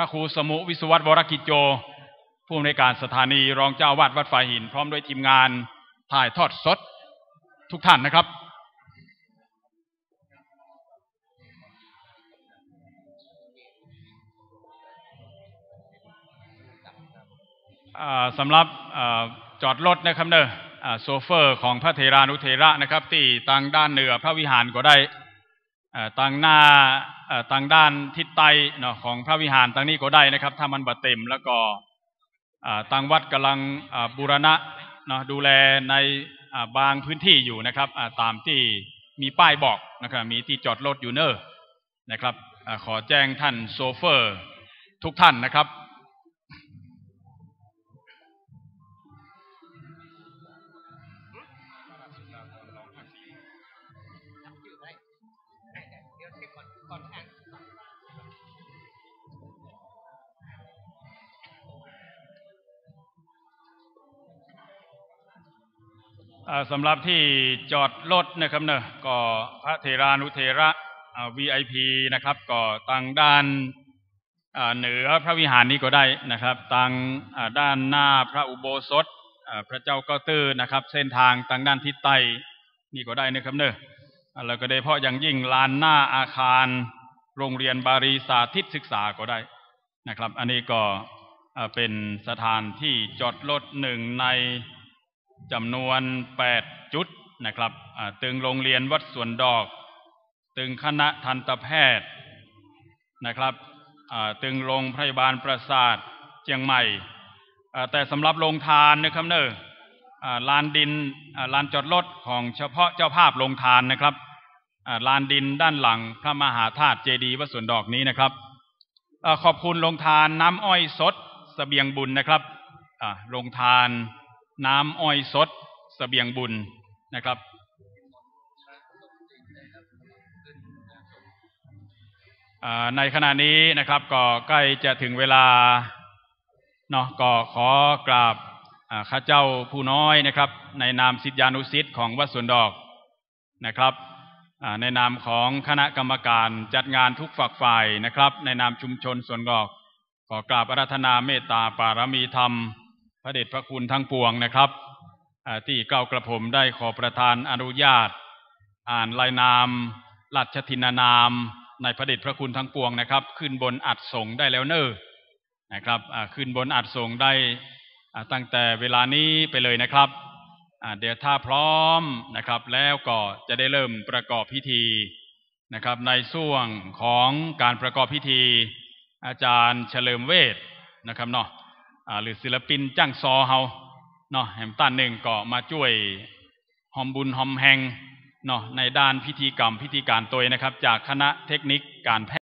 พระครูสมุวิสุวัตวรกิจโจผู้อำนวยการสถานีรองเจ้าวาดวัดฝายหินพร้อมด้วยทีมงานถ่ายทอดสดทุกท่านนะครับสำหรับจอดรถนะครับเนอะโซเฟอร์ของพระเถรานุเถระนะครับที่ทางด้านเหนือพระวิหารก็ได้ทางด้านทิศใต้เนาะของพระวิหารทางนี้ก็ได้นะครับถ้ามันบาเต็มแล้วก็ทางวัดกำลังบูรณะเนาะดูแลในบางพื้นที่อยู่นะครับตามที่มีป้ายบอกนะครับมีที่จอดรถอยู่เนอะนะครับขอแจ้งท่านโซเฟอร์ทุกท่านนะครับสำหรับที่จอดรถนะครับเนอะก็พระเถรานุเถระVIP นะครับก็ทางด้านเหนือพระวิหารนี้ก็ได้นะครับทางด้านหน้าพระอุโบสถพระเจ้าเก้าตื้อนะครับเส้นทางทางด้านทิศใต้นี่ก็ได้นะครับเนอะแล้วก็โดยเฉพาะอย่างยิ่งลานหน้าอาคารโรงเรียนบาลีสาธิตศึกษาก็ได้นะครับอันนี้ก็เป็นสถานที่จอดรถหนึ่งในจำนวน8จุดนะครับตึงโรงเรียนวัดสวนดอกตึงคณะทันตแพทย์นะครับตึงโรงพยาบาลประสาทเชียงใหม่แต่สำหรับโรงทานนะครับเนอะลานดินลานจอดรถของเฉพาะเจ้าภาพโรงทานนะครับลานดินด้านหลังพระมหาธาตุเจดีย์วัดสวนดอกนี้นะครับขอบคุณโรงทานน้ำอ้อยสดเสบียงบุญนะครับโรงทานน้ำอ้อยสดเสบียงบุญนะครับในขณะนี้นะครับก็ใกล้จะถึงเวลาเนาะก็ขอกราบข้าเจ้าผู้น้อยนะครับในนามศิษยานุศิษย์ของวัดสวนดอกนะครับในนามของคณะกรรมการจัดงานทุกฝักฝ่ายนะครับในนามชุมชนสวนดอกขอกราบอาราธนาเมตตาปารมีธรรมพระเดชพระคุณทั้งปวงนะครับที่เก้ากระผมได้ขอประทานอนุญาตอ่านรายนามราชทินานามในพระเดชพระคุณทั้งปวงนะครับขึ้นบนอัฐสงฆ์ได้แล้วเนอะนะครับขึ้นบนอัฐสงฆ์ได้ตั้งแต่เวลานี้ไปเลยนะครับเดี๋ยวถ้าพร้อมนะครับแล้วก็จะได้เริ่มประกอบพิธีนะครับในช่วงของการประกอบพิธีอาจารย์เฉลิมเวชนะครับเนาะหรือศิลปินจ้างซอเฮาเนาะแหมต้านหนึ่งก็มาช่วยหอมบุญหอมแหงเนาะในด้านพิธีกรรมพิธีการตัวนะครับจากคณะเทคนิคการแพทย์